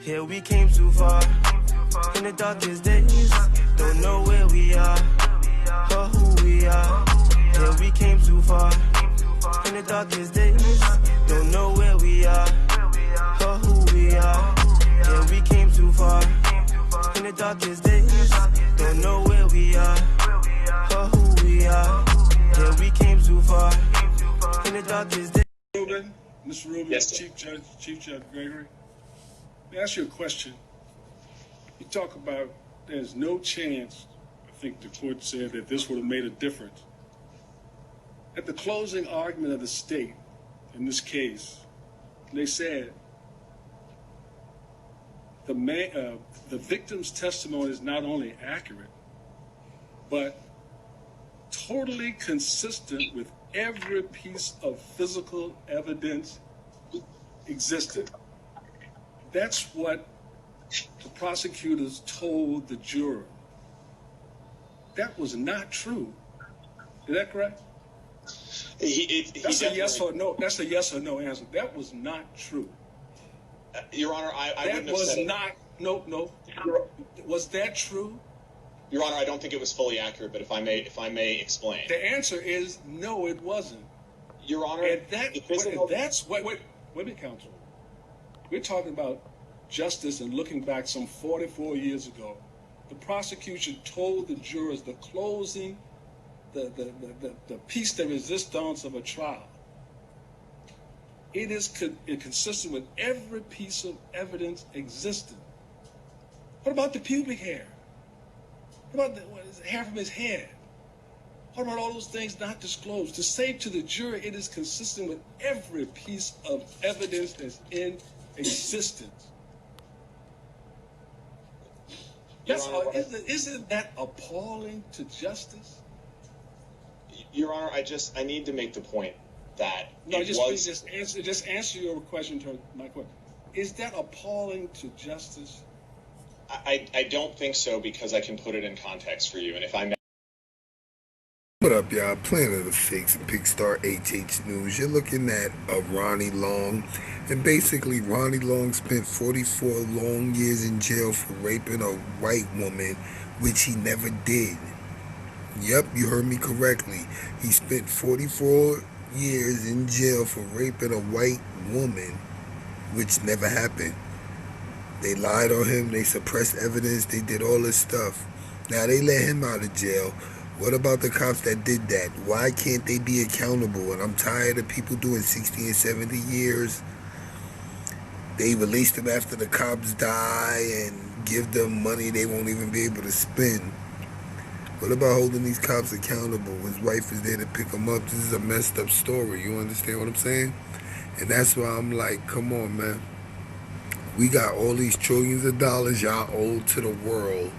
Here we came too far, in the darkest days, don't know where we are, or who we are. Here we came too far, in the darkest days, don't know where we are, or who we are. Here we came too far, in the darkest days, don't know where we are, or who we are. Here we came too far, in the darkest days. Mr. Rubin, yes, Chief Judge Gregory, let me ask you a question. You talk about there's no chance, I think the court said, that this would have made a difference. At the closing argument of the state in this case, they said the victim's testimony is not only accurate, but totally consistent with every piece of physical evidence existed. That's what the prosecutors told the juror. That was not true. Is that correct? That's a yes or no. That's a yes or no answer. That was not true. Your Honor, I wouldn't have said it. No. Was that true? Your Honor, I don't think it was fully accurate, but if I may explain. The answer is no, it wasn't. Your Honor, and that's what. Wait a minute, counsel. We're talking about justice and looking back some 44 years ago. The prosecution told the jurors the closing, the piece de resistance of a trial. It is consistent with every piece of evidence existed. What about the pubic hair? What about the hair from his head? What about all those things not disclosed? To say to the jury it is consistent with every piece of evidence that's in existence. Isn't that appalling to justice? Your Honor, I need to make the point that just answer your question to my question. Is that appalling to justice? I don't think so, because I can put it in context for you, and if I may. What up, y'all? Planet of the Fakes, Pigstar HH News. You're looking at Ronnie Long, and basically Ronnie Long spent 44 long years in jail for raping a white woman, which he never did. Yep, you heard me correctly. He spent 44 years in jail for raping a white woman, which never happened. They lied on him, they suppressed evidence, they did all this stuff. Now they let him out of jail. What about the cops that did that? Why can't they be accountable? And I'm tired of people doing 60 and 70 years. They release them after the cops die and give them money they won't even be able to spend. What about holding these cops accountable? His wife is there to pick him up. This is a messed up story. You understand what I'm saying? And that's why I'm like, come on, man. We got all these trillions of dollars y'all owe to the world.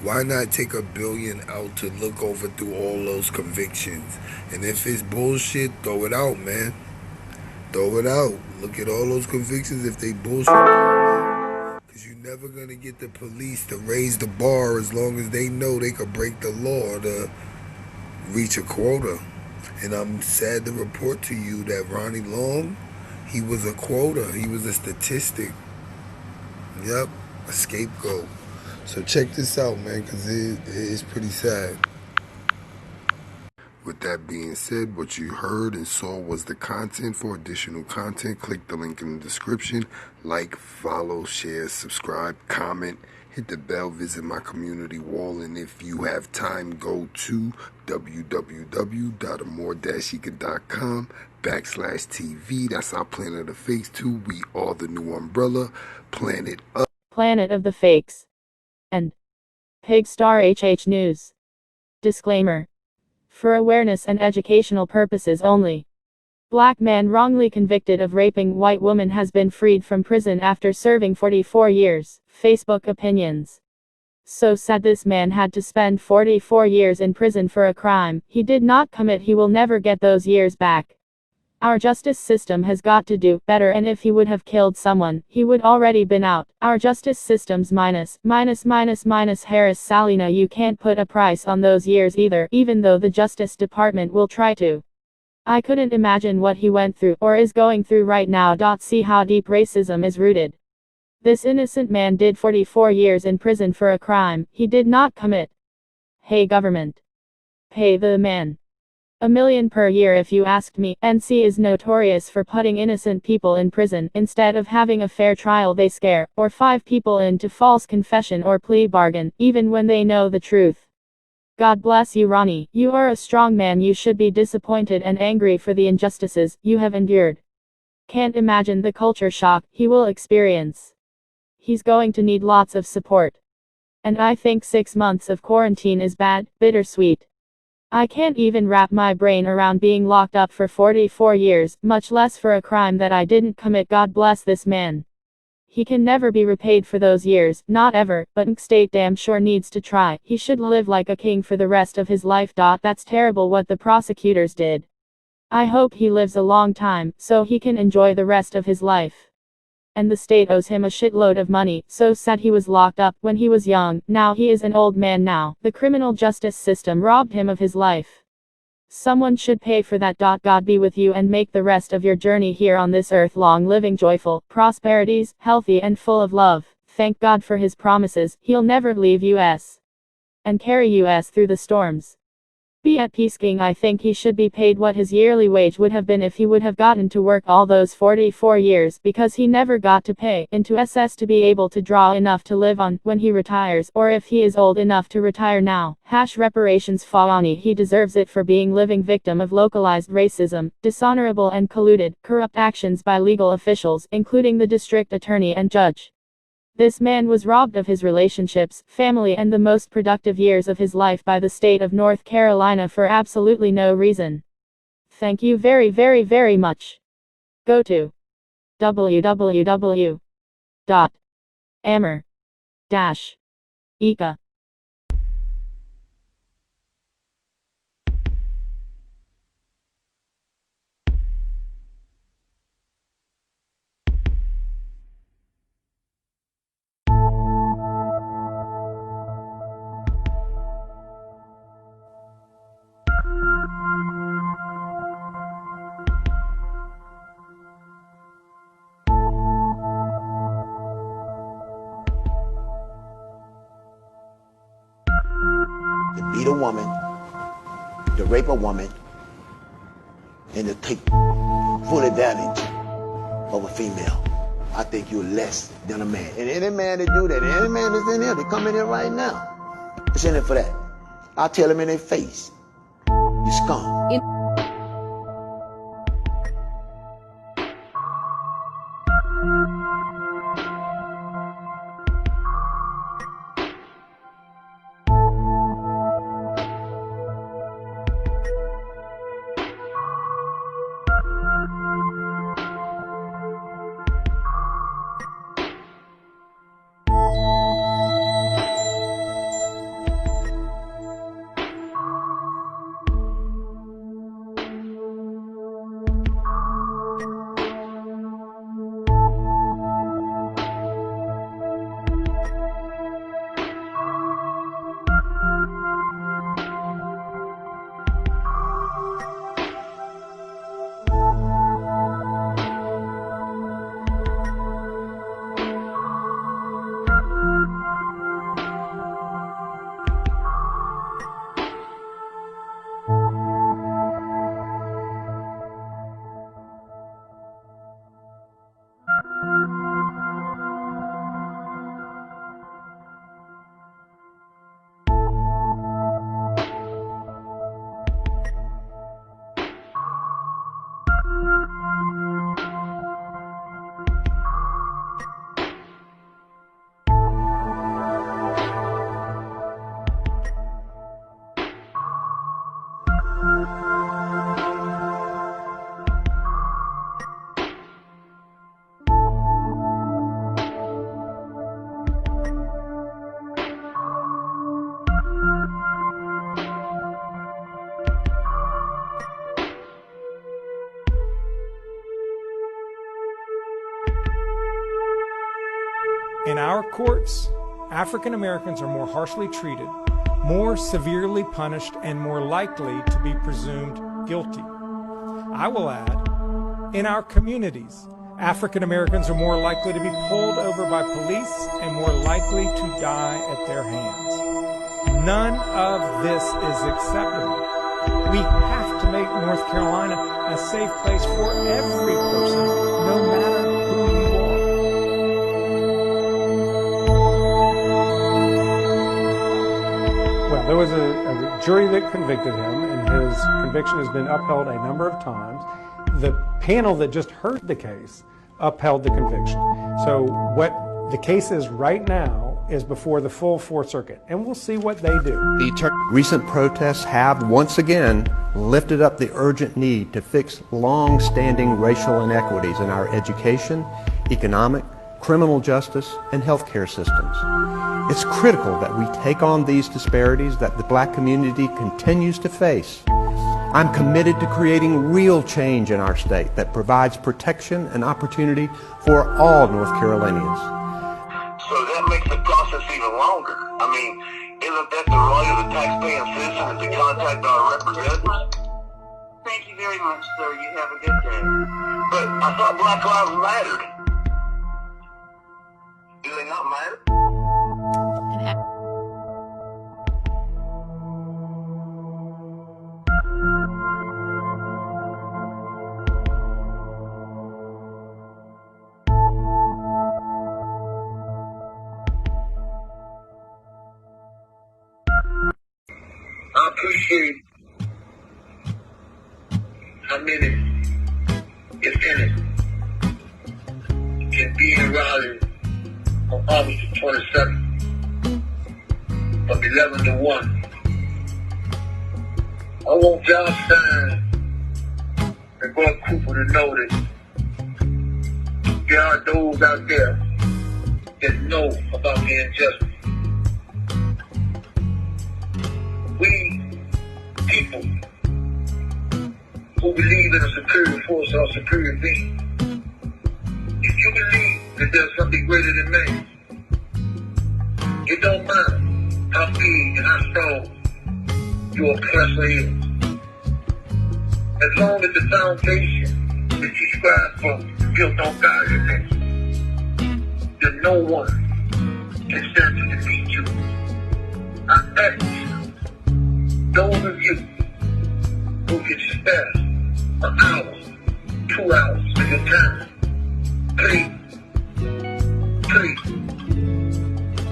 Why not take $1 billion out to look over through all those convictions? And if it's bullshit, throw it out, man. Throw it out. Look at all those convictions. If they bullshit, because you're never going to get the police to raise the bar as long as they know they could break the law to reach a quota. And I'm sad to report to you that Ronnie Long, he was a quota. He was a statistic. Yep, a scapegoat. So check this out, man, because it is pretty sad. With that being said, what you heard and saw was the content. For additional content, click the link in the description. Like, follow, share, subscribe, comment, hit the bell, visit my community wall, and if you have time, go to www.amore-eka.com/TV. That's our Planet of the Fakes too. We are the new umbrella, Planet of the Fakes and Pigstar HH News. Disclaimer. For awareness and educational purposes only. Black man wrongly convicted of raping white woman has been freed from prison after serving 44 years. Facebook opinions. So sad this man had to spend 44 years in prison for a crime he did not commit. He will never get those years back. Our justice system has got to do better, and if he would have killed someone, he would already been out. Our justice system's minus Harris Salina. You can't put a price on those years either, even though the Justice Department will try to. I couldn't imagine what he went through or is going through right now. See how deep racism is rooted. This innocent man did 44 years in prison for a crime he did not commit. Hey government, pay the man $1 million per year if you asked me. NC is notorious for putting innocent people in prison instead of having a fair trial. They scare or 5 people into false confession or plea bargain, even when they know the truth. God bless you, Ronnie. You are a strong man. You should be disappointed and angry for the injustices you have endured. Can't imagine the culture shock he will experience. He's going to need lots of support. And I think 6 months of quarantine is bad, bittersweet. I can't even wrap my brain around being locked up for 44 years, much less for a crime that I didn't commit. God bless this man. He can never be repaid for those years, not ever, but state damn sure needs to try. He should live like a king for the rest of his life. That's terrible what the prosecutors did. I hope he lives a long time, so he can enjoy the rest of his life. And the state owes him a shitload of money. So sad he was locked up when he was young. Now he is an old man now. The criminal justice system robbed him of his life. Someone should pay for that. God be with you and make the rest of your journey here on this earth long, living, joyful, prosperities, healthy and full of love. Thank God for his promises. He'll never leave us and carry us through the storms. Be at peace, King. I think he should be paid what his yearly wage would have been if he would have gotten to work all those 44 years, because he never got to pay into SS to be able to draw enough to live on when he retires, or if he is old enough to retire now. Reparations for Ronnie. He deserves it for being living victim of localized racism, dishonorable and colluded, corrupt actions by legal officials, including the district attorney and judge. This man was robbed of his relationships, family and the most productive years of his life by the state of North Carolina for absolutely no reason. Thank you very, very, very much. Go to www.amer-eca. To beat a woman, to rape a woman, and to take full advantage of a female. I think you're less than a man. And any man that do that, any man that's in here, they come in here right now. It's in it for that. I'll tell them in their face, you scum. In our courts, African Americans are more harshly treated, more severely punished, and more likely to be presumed guilty. I will add, in our communities, African Americans are more likely to be pulled over by police and more likely to die at their hands. None of this is acceptable. We have to make North Carolina a safe place for every person, no matter who you are. Well, there was a jury that convicted him, and his conviction has been upheld a number of times. The panel that just heard the case upheld the conviction. So what the case is right now is before the full Fourth Circuit, and we'll see what they do. Recent protests have once again lifted up the urgent need to fix long-standing racial inequities in our education, economic, criminal justice, and healthcare systems. It's critical that we take on these disparities that the black community continues to face. I'm committed to creating real change in our state that provides protection and opportunity for all North Carolinians. So that makes the process even longer. I mean, isn't that the right of the taxpaying citizen to contact our representatives? Thank you very much, sir. You have a good day. But I thought Black Lives mattered. Do they not matter? I appreciate how many, if any, can be in Raleigh on August the 27th from 11 to 1. I want John Stein and Bob Cooper to know that there are those out there that know about the injustice. We people who believe in a superior force or a superior being, if you believe that there's something greater than man, it don't matter how big and how strong your oppressor is. As long as the foundation that you strive for is built on godliness, then no one can stand to defeat you. I ask those of you who can spare an hour, 2 hours of your time, please,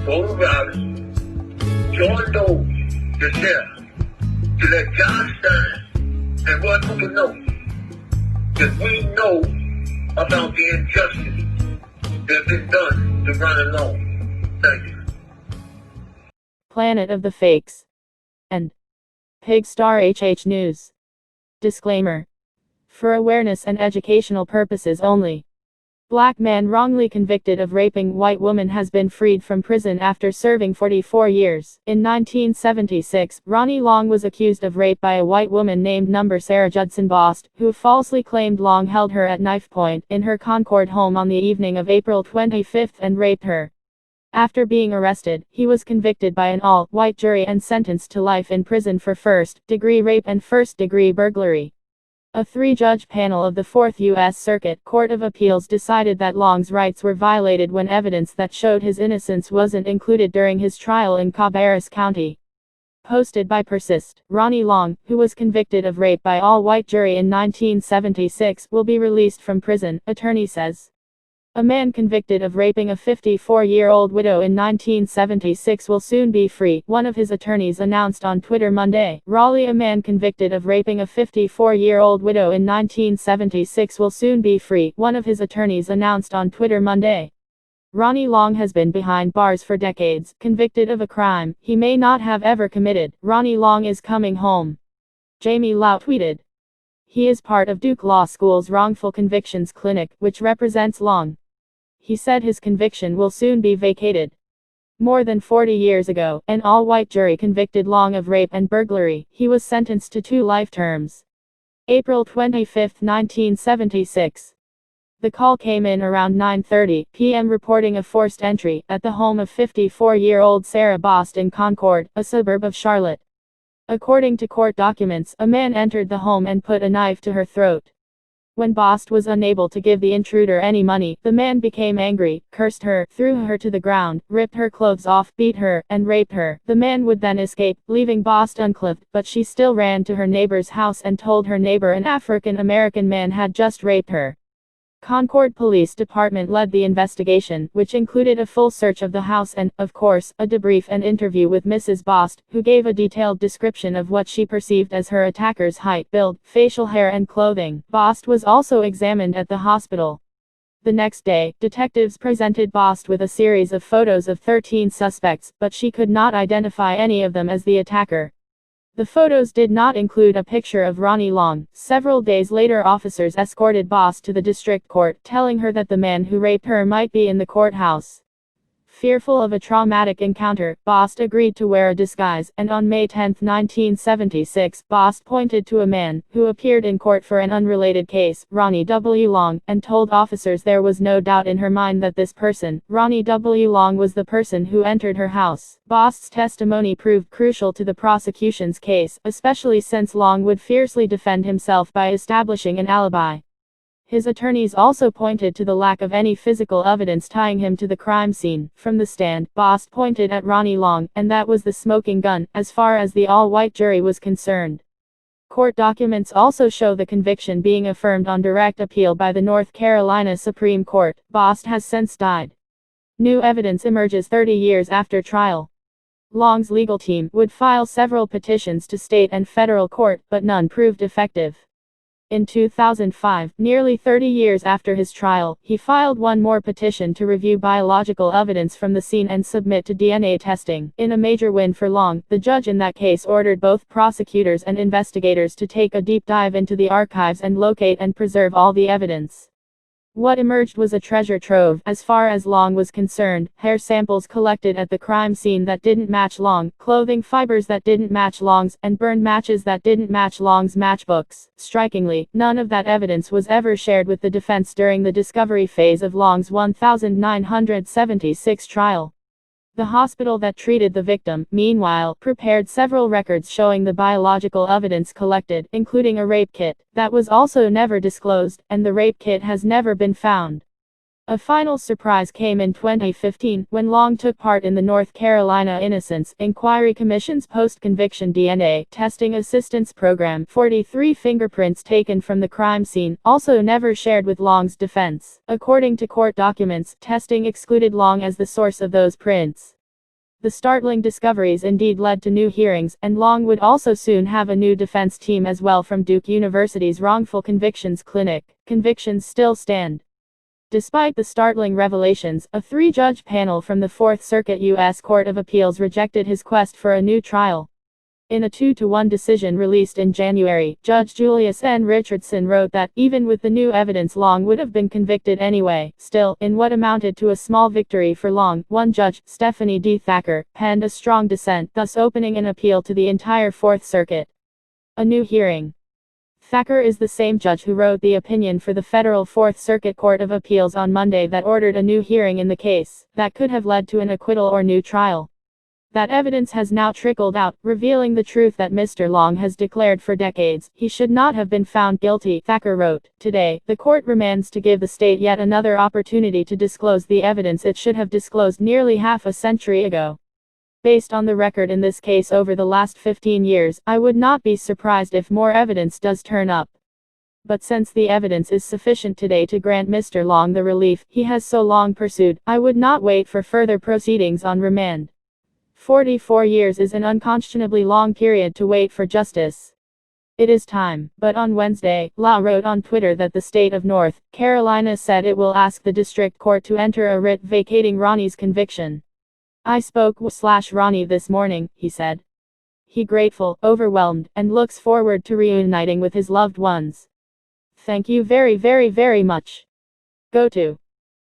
go to Raleigh, join those that's there to let John Stein and Roy Cooper know that we know about the injustice that's been done to run alone. Thank you. Planet of the Fakes and Pigstar HH News. Disclaimer. For awareness and educational purposes only. Black man wrongly convicted of raping white woman has been freed from prison after serving 44 years. In 1976, Ronnie Long was accused of rape by a white woman named Sarah Judson Bost, who falsely claimed Long held her at knife point in her Concord home on the evening of April 25 and raped her. After being arrested, he was convicted by an all-white jury and sentenced to life in prison for first-degree rape and first-degree burglary. A three-judge panel of the Fourth U.S. Circuit Court of Appeals decided that Long's rights were violated when evidence that showed his innocence wasn't included during his trial in Cabarrus County. Posted by Persist, Ronnie Long, who was convicted of rape by all-white jury in 1976, will be released from prison, attorney says. A man convicted of raping a 54-year-old widow in 1976 will soon be free, one of his attorneys announced on Twitter Monday. Raleigh. A man convicted of raping a 54-year-old widow in 1976 will soon be free, one of his attorneys announced on Twitter Monday. Ronnie Long has been behind bars for decades, convicted of a crime he may not have ever committed. Ronnie Long is coming home. Jamie Lau tweeted. He is part of Duke Law School's Wrongful Convictions Clinic, which represents Long. He said his conviction will soon be vacated. More than 40 years ago, an all-white jury convicted Long of rape and burglary. He was sentenced to 2 life terms. April 25, 1976. The call came in around 9:30 p.m. reporting a forced entry at the home of 54-year-old Sarah Bost in Concord, a suburb of Charlotte. According to court documents, a man entered the home and put a knife to her throat. When Bost was unable to give the intruder any money, the man became angry, cursed her, threw her to the ground, ripped her clothes off, beat her, and raped her. The man would then escape, leaving Bost unclothed, but she still ran to her neighbor's house and told her neighbor an African-American man had just raped her. Concord Police Department led the investigation, which included a full search of the house and, of course, a debrief and interview with Mrs. Bost, who gave a detailed description of what she perceived as her attacker's height, build, facial hair and clothing. Bost was also examined at the hospital. The next day, detectives presented Bost with a series of photos of 13 suspects, but she could not identify any of them as the attacker. The photos did not include a picture of Ronnie Long. Several days later, officers escorted Bost to the district court, telling her that the man who raped her might be in the courthouse. Fearful of a traumatic encounter, Bost agreed to wear a disguise, and on May 10, 1976, Bost pointed to a man, who appeared in court for an unrelated case, Ronnie W. Long, and told officers there was no doubt in her mind that this person, Ronnie W. Long, was the person who entered her house. Bost's testimony proved crucial to the prosecution's case, especially since Long would fiercely defend himself by establishing an alibi. His attorneys also pointed to the lack of any physical evidence tying him to the crime scene. From the stand, Bost pointed at Ronnie Long, and that was the smoking gun, as far as the all-white jury was concerned. Court documents also show the conviction being affirmed on direct appeal by the North Carolina Supreme Court. Bost has since died. New evidence emerges 30 years after trial. Long's legal team would file several petitions to state and federal court, but none proved effective. In 2005, nearly 30 years after his trial, he filed one more petition to review biological evidence from the scene and submit to DNA testing. In a major win for Long, the judge in that case ordered both prosecutors and investigators to take a deep dive into the archives and locate and preserve all the evidence. What emerged was a treasure trove. As far as Long was concerned, hair samples collected at the crime scene that didn't match Long, clothing fibers that didn't match Long's, and burned matches that didn't match Long's matchbooks. Strikingly, none of that evidence was ever shared with the defense during the discovery phase of Long's 1976 trial. The hospital that treated the victim, meanwhile, prepared several records showing the biological evidence collected, including a rape kit, that was also never disclosed, and the rape kit has never been found. A final surprise came in 2015, when Long took part in the North Carolina Innocence Inquiry Commission's post-conviction DNA testing assistance program. 43 fingerprints taken from the crime scene, also never shared with Long's defense. According to court documents, testing excluded Long as the source of those prints. The startling discoveries indeed led to new hearings, and Long would also soon have a new defense team as well from Duke University's Wrongful Convictions Clinic. Convictions still stand. Despite the startling revelations, a 3-judge panel from the Fourth Circuit U.S. Court of Appeals rejected his quest for a new trial. In a 2-to-1 decision released in January, Judge Julius N. Richardson wrote that, even with the new evidence, Long would have been convicted anyway. Still, in what amounted to a small victory for Long, one judge, Stephanie D. Thacker, penned a strong dissent, thus opening an appeal to the entire Fourth Circuit. A new hearing. Thacker is the same judge who wrote the opinion for the Federal Fourth Circuit Court of Appeals on Monday that ordered a new hearing in the case, that could have led to an acquittal or new trial. That evidence has now trickled out, revealing the truth that Mr. Long has declared for decades. He should not have been found guilty, Thacker wrote. Today, the court remands to give the state yet another opportunity to disclose the evidence it should have disclosed nearly half a century ago. Based on the record in this case over the last 15 years, I would not be surprised if more evidence does turn up. But since the evidence is sufficient today to grant Mr. Long the relief he has so long pursued, I would not wait for further proceedings on remand. 44 years is an unconscionably long period to wait for justice. It is time. But on Wednesday, Law wrote on Twitter that the state of North Carolina said it will ask the district court to enter a writ vacating Ronnie's conviction. I spoke with Ronnie this morning, he said. He grateful, overwhelmed, and looks forward to reuniting with his loved ones. Thank you very, very, very much. Go to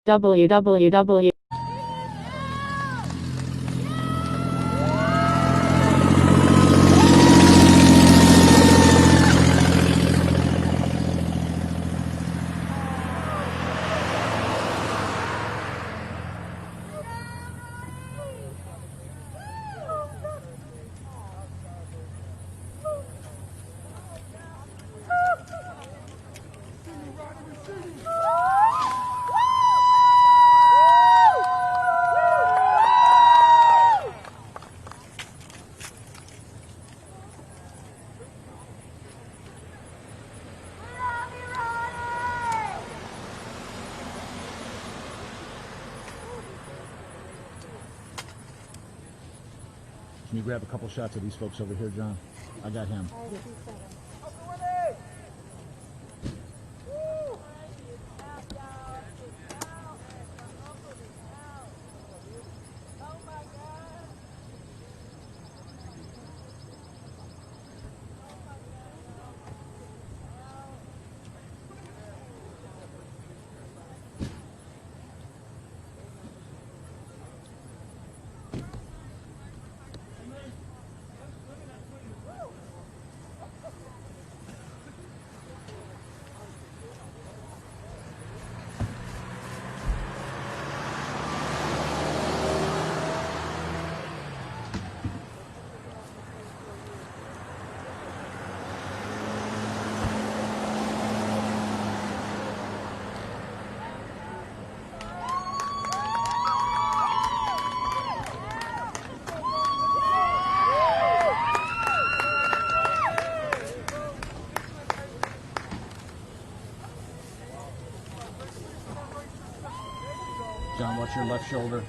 www. Can you grab a couple shots of these folks over here, John? I got him. John, watch your left shoulder.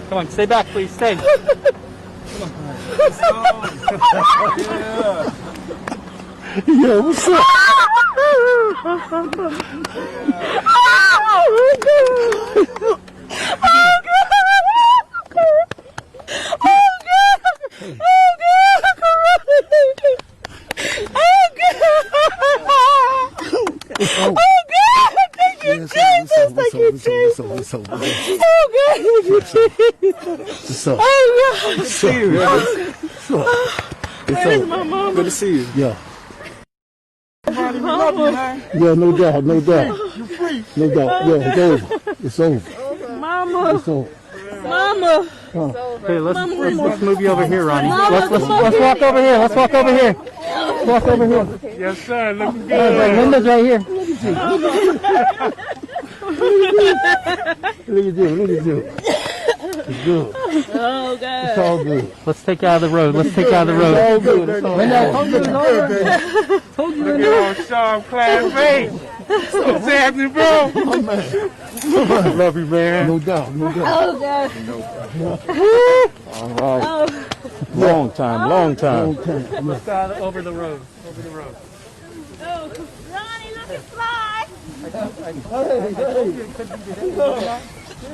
Come on, stay back, please. Stay. Yeah. Yo, what's up? Good to see you. Yeah. Yeah, no doubt, no doubt. No doubt. Yeah, it's over. It's over. Mama. It's over. Mama. Hey, let's move you over here, Ronnie. Let's walk over here. Let's walk over here. Walk over here. Yes, sir. Looking good. Linda's right here. Look at you. Look at you. It's good. Oh, God. It's all good. Let's take you out of the road. Let's take you out of the road. It's all good. It's all good. Look at our sharp class mate. What's happening, bro? Oh, man. Love you, man. No doubt. No doubt. Oh, God. All right. Oh. Long time. Long time. Let's go over the road. Over the road. Oh, Ronnie, look at fly.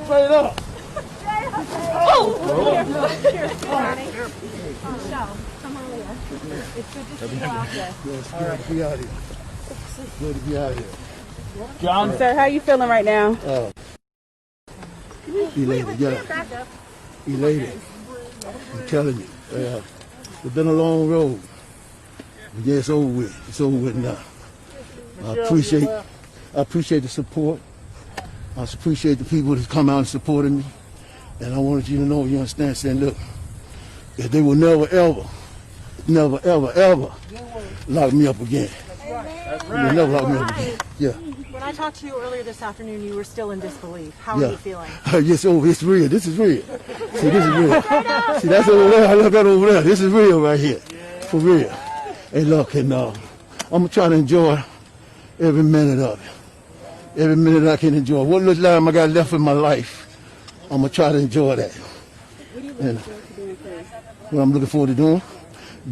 Straight up. Oh! Here, Ronnie. Michelle, come on here. It's good to see you out there. Yes, good to be out here. Good to be out here. John, sir, how you feeling right now? Elated, yeah. Elated. I'm telling you. It's been a long road. But yeah, it's over with. It's over with now. I appreciate the support. I appreciate the people that come out and supported me. And I wanted you to know, you understand, saying, look, that they will never, ever lock me up again. That's They will never lock me up again. Yeah. When I talked to you earlier this afternoon, you were still in disbelief. How are you feeling? Yes, it's real. This is real. See, this is real. See, that's over there. I love that over there. This is real right here. For real. Hey, look, and I'm going to try to enjoy every minute of it. Every minute I can enjoy. What little time I got left in my life, I'm going to try to enjoy that. And what I'm looking forward to doing,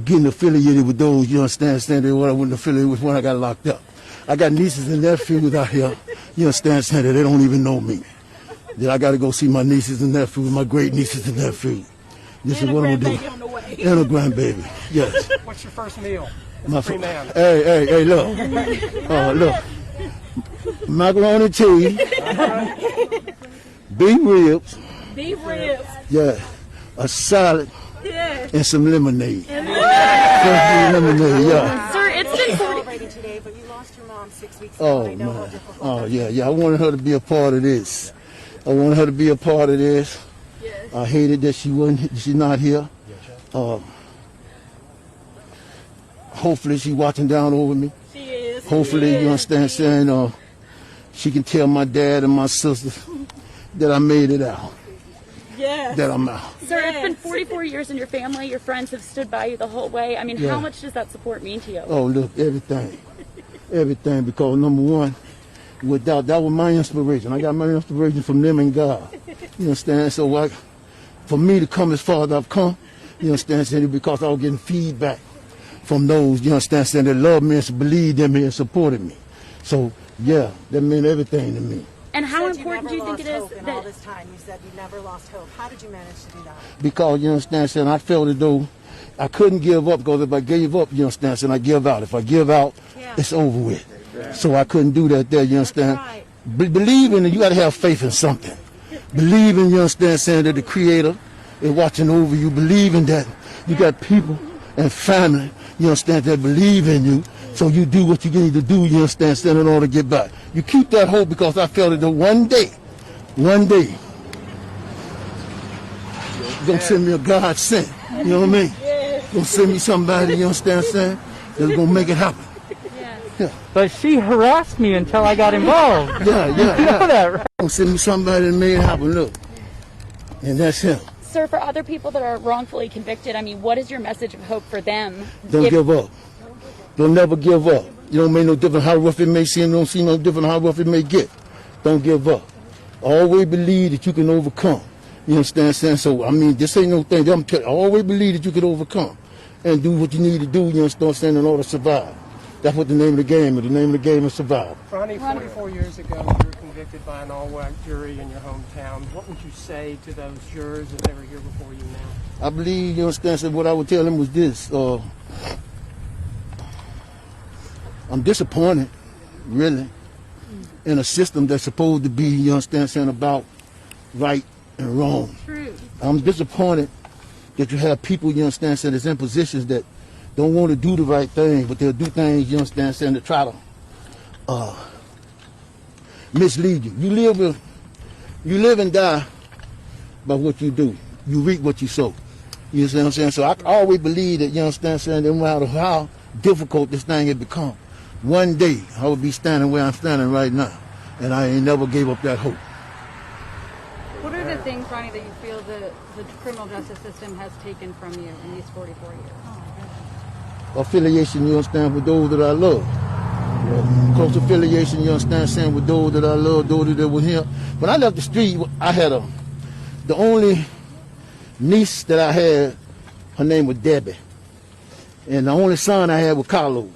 getting affiliated with those, you understand, what I wouldn't affiliate with when I got locked up. I got nieces and nephews out here, you understand, that they don't even know me. Then I got to go see my nieces and nephews, my great nieces and nephews. This is what I'm going to do. And a grandbaby, yes. What's your first meal? Hey, look. Look. Macaroni and cheese. Beef ribs. Beef ribs. Yeah. A salad. Yeah. And some lemonade. Lemonade, yeah. Sir, it's been celebrating today, but you lost your mom 6 weeks ago. Oh, and I know how man. difficult Oh, that yeah, yeah. I wanted her to be a part of this. I wanted her to be a part of this. Yes. I hated that she's not here. Hopefully she's watching down over me. She is. Hopefully, you understand, saying she can tell my dad and my sister that I made it out. Yes. That I'm out. Sir, it's been 44 years in your family. Your friends have stood by you the whole way. I mean, Yeah. how much does that support mean to you? Oh, look, everything. Everything, because number one, without that was my inspiration. I got my inspiration from them and God. You understand? So for me to come as far as I've come, you understand, saying, because I was getting feedback from those, you understand, saying, that loved me and believed in me and supported me. So, yeah, that meant everything to me. And how You said important do you think it never is lost hope in all that this time? You said you never lost hope. How did you manage to do that? Because, you understand, saying, I felt as though I couldn't give up, because if I gave up, you understand, saying, I give out. If I give out, it's over with. So I couldn't do that there, you understand? Right. Believe in it, you got to have faith in something. Believe in, you understand, saying that the Creator is watching over you. Believe in that you got people and family, you understand, that believe in you. So you do what you need to do, you understand, saying, in order to get back. You keep that hope, because I felt it that one day, gonna send me a God sent. You know what I mean? Gonna send me somebody, you understand, saying, that's gonna make it happen. But she harassed me until I got involved. Yeah. You know that, right? Gonna send me somebody that made it happen. Look, and that's him. Sir, for other people that are wrongfully convicted, I mean, what is your message of hope for them? Don't give up. Don't never give up. You don't make no difference how rough it may seem. Don't see no different how rough it may get. Don't give up. Always believe that you can overcome. You understand? Saying? So I mean, this ain't no thing. I'm telling you, always believe that you can overcome and do what you need to do. You understand? Saying, in order to survive. That's what the name of the game is. The name of the game is survive. Ronnie, 44 years ago, you were convicted by an all-white jury in your hometown. What would you say to those jurors if they were here before you now? I believe, you understand, so what I would tell them was this. I'm disappointed, really, in a system that's supposed to be, you understand, saying, about right and wrong. True. I'm disappointed that you have people, you understand, saying, that's in positions that don't want to do the right thing, but they'll do things, you understand, saying, to try to mislead you. You live and die by what you do. You reap what you sow. You understand what I'm saying? So I always believe that, you understand, saying, no matter how difficult this thing has become, one day I will be standing where I'm standing right now, and I ain't never gave up that hope. What are the things, Ronnie, that you feel the criminal justice system has taken from you in these 44 years? Affiliation, you understand, with those that I love. Close affiliation, you understand, saying, with those that I love, those that were here. When I left the street, I had the only niece that I had, her name was Debbie. And the only son I had was Carlo.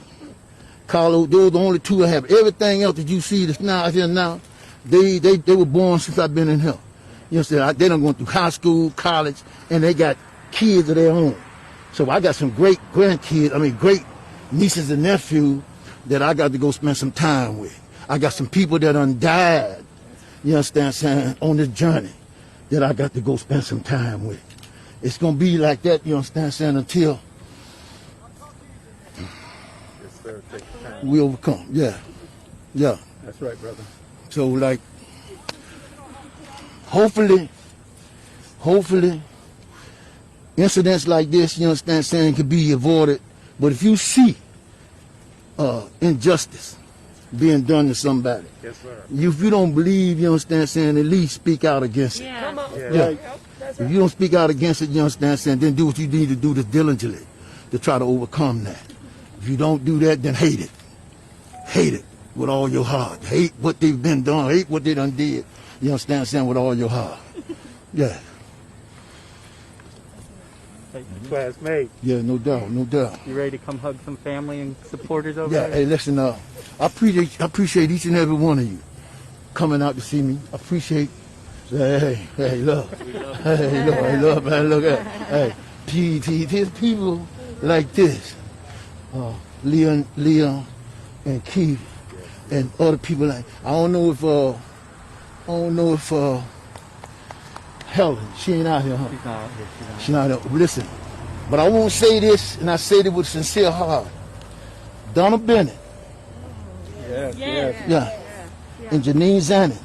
Those were the only two I have. Everything else that you see that's now out here now, they were born since I've been in here. You understand? They done gone through high school, college, and they got kids of their own. So I got some great grandkids, great nieces and nephews that I got to go spend some time with. I got some people that done died, you understand, saying, on this journey that I got to go spend some time with. It's going to be like that, you understand, saying, until we overcome. Yeah. That's right, brother. So, like, hopefully, incidents like this, you understand, saying, can be avoided. But if you see injustice being done to somebody, yes, sir. If you don't believe, you understand, saying, at least speak out against it. Yeah. If you don't speak out against it, you understand, saying, then do what you need to do diligently to try to overcome that. If you don't do that, then hate it. Hate it with all your heart. Hate what they've been done. Hate what they done did. You understand, saying, with all your heart. Yeah. Classmate. Yeah, no doubt. You ready to come hug some family and supporters over Yeah, there? hey, listen, I appreciate each and every one of you coming out to see me. I appreciate, hey, look. Hey, look, man, look at, hey, people like this, Leon and Keith and other people like, I don't know if Helen, she ain't out here, huh? She's not out here. Listen, but I won't say this, and I say it with sincere heart. Donna Bennett Yeah. And Janine Zanin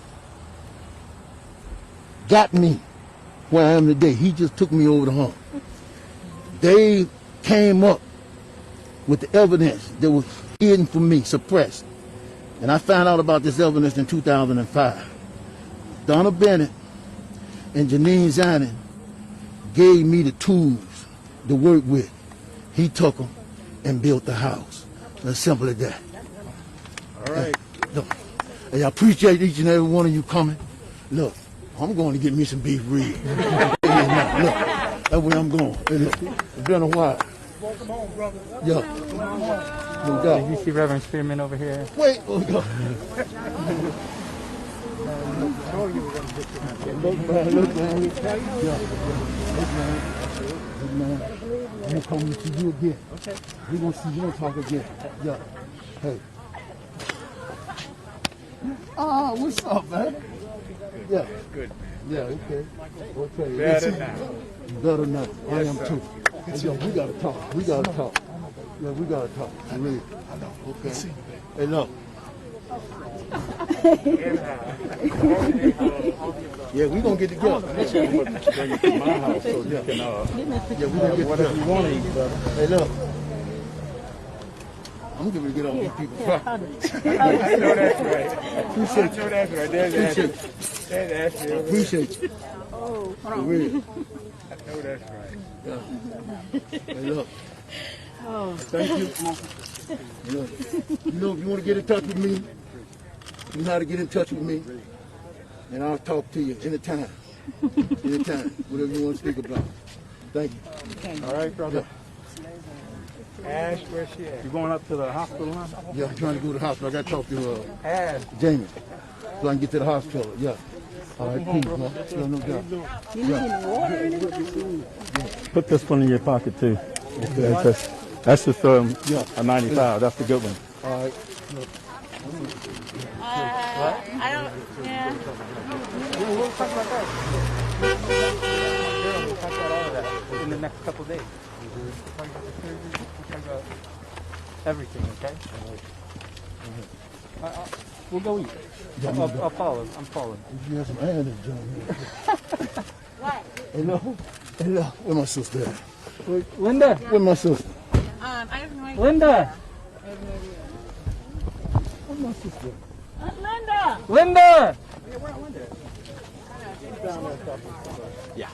got me where I am today. He just took me over the hump. They came up with the evidence that was hidden from me, suppressed. And I found out about this evidence in 2005. Donna Bennett and Janine Zanin gave me the tools to work with. He took them and built the house. As simple as that. All right. Hey, I appreciate each and every one of you coming. Look, I'm going to get me some beef ribs. Look, that's where I'm going. Hey, look, it's been a while. Welcome home, brother. Yeah. No doubt. You see Reverend Spearman over here? Wait. Oh, God. Man, I'm gonna come to see you again. Okay. We're gonna see you and talk again. Yeah. Hey. What's up, man? Yeah. Good. Yeah, okay. Okay. Better now. Better now. I am too. Hey, yo, we gotta talk. We gotta talk. Yeah, we gotta talk. Really. Okay. Hey, look. Yeah, we gonna get together. Bring it to my house so you can yeah, we gonna get whatever together. you want to eat, brother. Hey, look. I'm gonna get on these people's property. I know that's right. Appreciate I know that's right. There's Ashley. Appreciate you. Oh, For real. I know that's right. Yeah. Hey, look. Oh. Thank you. Look, you know, if you want to get in touch with me, you know how to get in touch with me, and I'll talk to you anytime. Anytime, whatever you want to speak about. Thank you. All right, brother. Ash, where's she at? You going up to the hospital now? Yeah, I'm trying to go to the hospital. I got to talk to Ash. Jamie so I can get to the hospital. Yeah. All right, peace, man. Yeah, no doubt. You need water or anything? Put this one in your pocket too. That's just a 95. That's the good one. All right. I don't, yeah. We'll talk about that. We'll talk about all of that in the next couple of days. We'll talk about the surgery. We'll talk about everything, okay? We'll go eat. I'll follow. I'm following. You have some air in this joint. What? Hello. Where my sister at? Linda. Where my sister? I have no idea. Linda. Where's my sister? Linda. Linda. Yeah.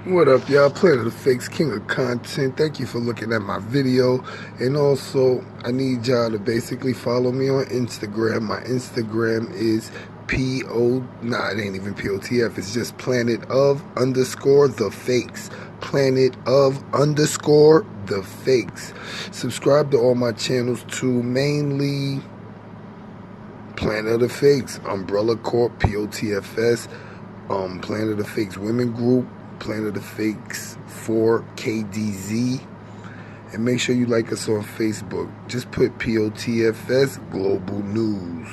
What up, y'all? Planet of the Fakes, King of Content. Thank you for looking at my video. And also, I need y'all to basically follow me on Instagram. My Instagram is it ain't even POTF. It's just Planet of _ the Fakes. Planet of _ the Fakes. Subscribe to all my channels too. Mainly Planet of the Fakes, Umbrella Corp, POTFS, Planet of the Fakes Women Group, Planet of the Fakes 4KDZ, and make sure you like us on Facebook. Just put POTFS Global News.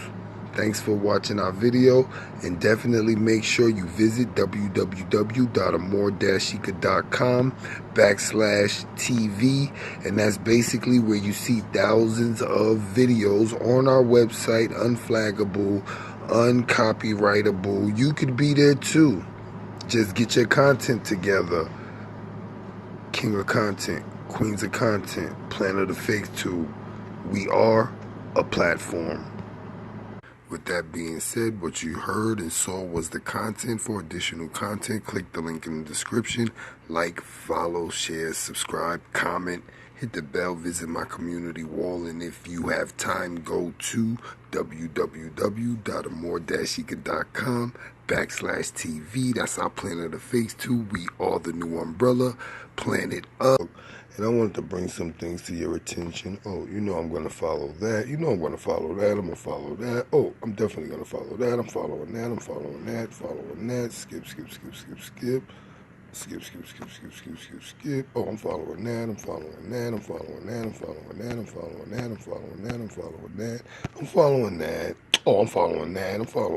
Thanks for watching our video, and definitely make sure you visit www.amordashika.com/TV, and that's basically where you see thousands of videos on our website, unflaggable, uncopyrightable. You could be there too. Just get your content together. King of Content, Queens of Content, Planet of the Fakes too. We are a platform. With that being said, what you heard and saw was the content. For additional content, click the link in the description. Like, follow, share, subscribe, comment, hit the bell, visit my community wall, and if you have time, go to www.amordashika.com/TV. That's our Planet of the Fakes too. We are the new umbrella, Planet of. And I wanted to bring some things to your attention. Oh, you know I'm going to follow that. You know I'm going to follow that. I'm going to follow that. Oh, I'm definitely going to follow that. I'm following that. I'm following that. Following that. Skip, skip, skip, skip, skip. Skip. Oh, I'm following that. I'm following that. I'm following that. I'm following that. I'm following that. I'm following that. I'm following that. I'm following that. Oh, I'm following that. I'm following